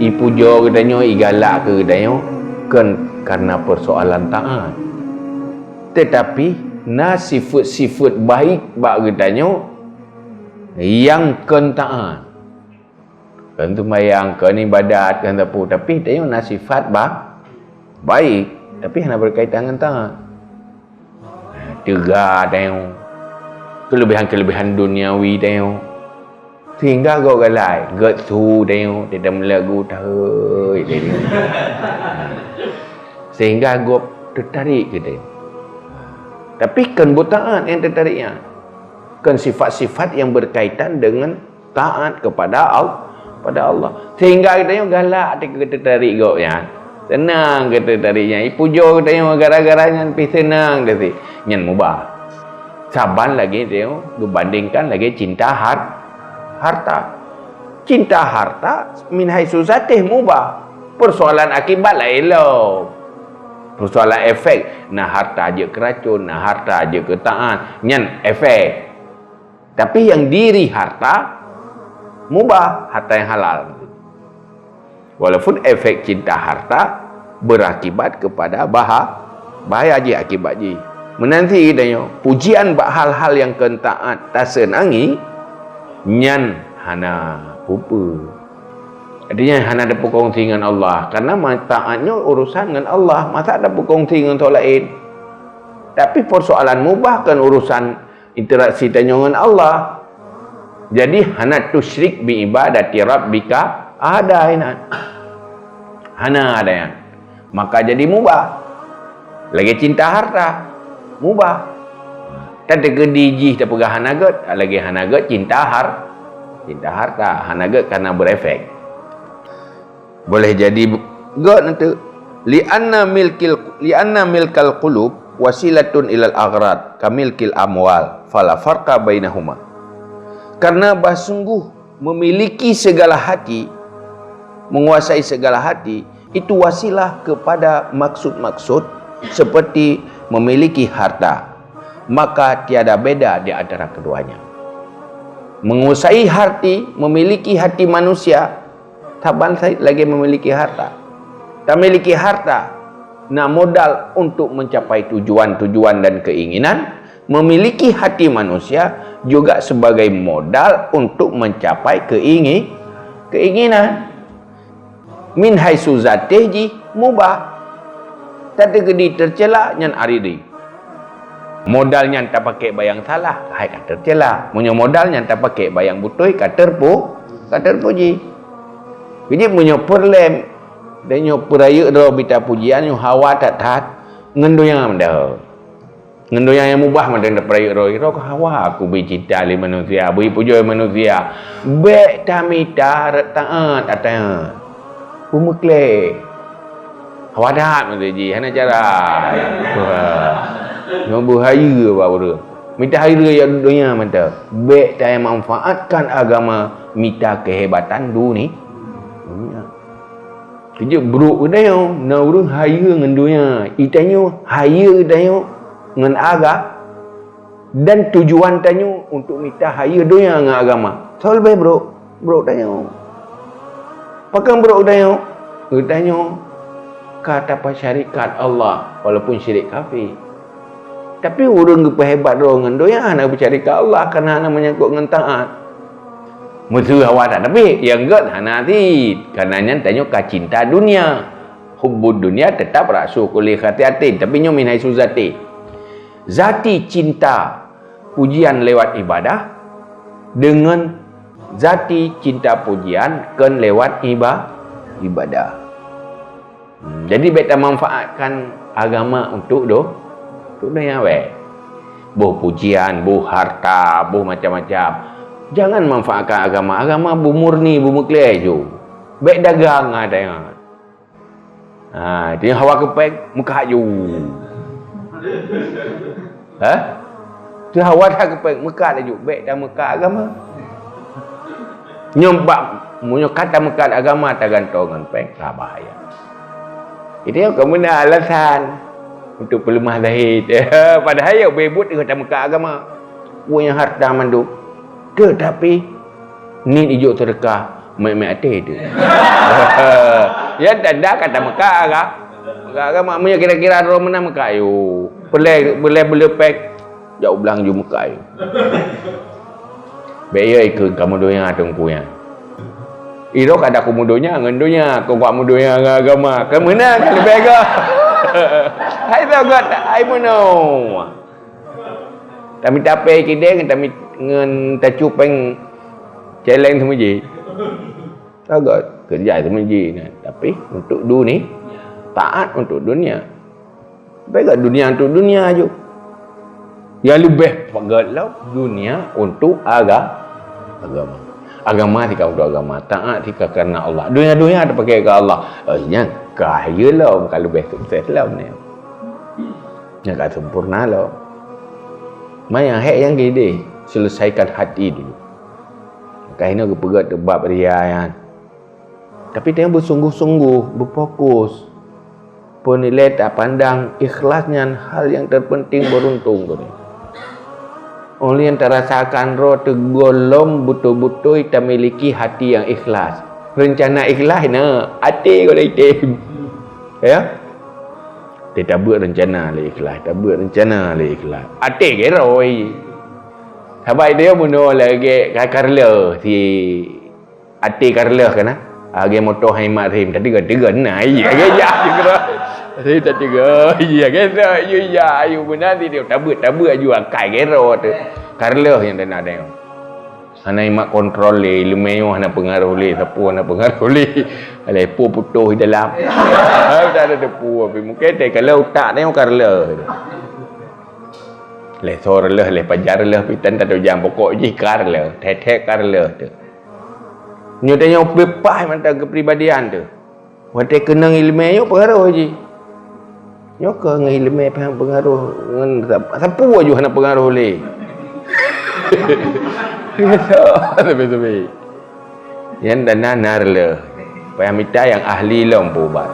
puja katanya, galak ke katanya, kan karena persoalan taat. Tetapi sifat baik bak katanya yang kan taat. Kan tu mayang, kan ibadat, kan apa, tapi tengok sifat baik, tapi hanya berkaitan dengan taat. Tegar tengok, kelebihan-kelebihan duniawi tengok, sehingga kau galai, tu tengok, dia dah melagu tahu, sehingga kau tertarik ke dia. Tapi kan taat yang tertariknya, kan sifat-sifat yang berkaitan dengan taat kepada Allah. Sehingga kita galak kita tertarik kau ya. Senang kita tertariknya. Puja kita gara-garanya pi senang dia. Nyan mubah. Saban lagi dia dibandingkan lagi cinta harta. Cinta harta min haitsu zatih mubah. Persoalan akibat lah elok. Persoalan efek, nah harta aja keracun, nah harta aja ke taat, nyan efek. Tapi yang diri harta mubah, harta yang halal. Walaupun efek cinta harta berakibat kepada bahaya je akibat je. Menanti katanya pujian bak hal-hal yang kentaat tak senangi nyan hana pupa. Artinya hana ada berkongsi dengan Allah, karena taatnya urusan dengan Allah, masa ada berkongsi dengan orang lain. Tapi persoalan mubah kan urusan interaksi dengan Allah. Jadi hana tusyrik bi ibadati rabbika ada hana ada yang maka jadi mubah. Lagi cinta harta mubah. Tak ada gediji tak pegah hanagat, lagi hanagat cinta harta, hanagat karena berefek. Boleh jadi god nanti li'anna milkal qulub wasilatun ilal aghrad kamilkil amwal fala farqa bainahuma. Karena sungguh memiliki segala hati, menguasai segala hati itu wasilah kepada maksud-maksud seperti memiliki harta, maka tiada beda di antara keduanya. Menguasai hati, memiliki hati manusia, taban lagi memiliki harta. Tak memiliki harta, nak modal untuk mencapai tujuan-tujuan dan keinginan. Memiliki hati manusia juga sebagai modal untuk mencapai keinginan. Min haitsu zatih mubah. Tak ada gedi tercela nyan aridi. Modalnya tak pakai bayang salah, hai kata tercela. Punya modalnya tak pakai bayang butoi kata terpuji. Jadi punya problem dan nyo peraya do bita pujian nyo hawa tak taat ngendoyang dah. Ngendoyang yang mubah macam dah peraya do iro hawa aku bercinta li manusia, beri puja manusia. Be tamita taat atanya. Pumukle. Hawa dah macam ji hana cara. Nyo bahaya baru. Minta hari yang dunia mata. Be tak manfaatkan agama, minta kehebatan dunia. Kerja buruk dia na urang haya dengan dunia. Itanya haya dia dengan agama dan tujuan tanya untuk minta haya dunia dengan agama. So lebih buruk tanya. Pakai buruk tanya. Tanya kata apa syarikat Allah walaupun syirik kafir. Tapi orang kehebat dengan dunia nak bersyarikat Allah kerana menyangkut dengan taat. Musuh awak tak tapi yang god hana ti karenanya tanya ka cinta dunia. Hubbud dunia tetap rasu kulli khatiatin tapi nyo min haitsu zati. Zati cinta pujian lewat ibadah dengan zati cinta pujian kan lewat ibadah. Jadi beta manfaatkan agama untuk dunia we. Buh pujian, buh harta, buh macam-macam. Jangan manfaatkan agama. Agama murni, mukliah je. Baik dagang ada yang. Dia hawa kepek, muka je. Dia hawa dah kepek, muka je. Baik dah muka agama. Nyompak, kata muka agama tak gantungan pek, tak bahaya. Itu yang kamu nak alasan untuk pelemah lahir. Padahal yang bebut dengan muka agama. Punya harta manduk. Tetapi ni hijau sedekah mek ate tu. Ya tanda kata Mekah agak. Agak maknanya kira-kira ro mana Mekah yo. Boleh pek jauh belang ju Mekah yo. Beya ikut kamu doya tengkunya. Iro kada aku mudonya ngendonya, kau buat mudonya agama. Kemana kan lebih agak. Hai tahu gat, hai mono. Kami tapai kideng, kami ngen tacupeng celeng sama je. Agak kerja sama je. Tapi untuk dunia, taat untuk dunia. Baik dunia untuk dunia aja. Yang lebih pagalau dunia untuk agama. Agama tika untuk agama, taat tika karena Allah. Dunia ada pakai ke Allah. Yang kaya lah kalau lebih sukses lah ni. Yang tak sempurna lah. Maya hak yang gede selesaikan hati dulu. Kahina ke pegat tebab riayan. Tapi dia bersungguh-sungguh, berfokus. Penilai tak pandang ikhlasnya hal yang terpenting beruntung tu ni. Oleh yang terasakan roh tergolong betul-betul kita miliki hati yang ikhlas. Rencana ikhlas na, hati kau dah itim. Ya? Dia tak buat rencana le ikhlas, tak buat rencana le ikhlas. Hati ke roi. Sahabat dia bunuh lagi Karla si hati Karla kan ah. Age motor hemat rim tadi gede naik ya juga. Saya tak tiga. Ya kena ya ayu benar dia tak buat ju akai gero tu. Karla yang dah ada. Ana imak kontrol le lumayo ana pengaruh le sapu ana pengaruh le. Ale pu putuh dalam. Tak ada depu tapi mungkin dia kalau tak tengok Karla. Le sorlah le pajar lah pitan tak tahu jam pokok je Karla, tetek Karla tu. Nyo tanya bebas mata kepribadian tu. Wate kenang ilmu yo pengaruh je. Nyo ke ngan ilmu pengaruh ngan sapu aja hana pengaruh le. Tapi. Yang dana narle. Payah minta yang ahli lah ubat.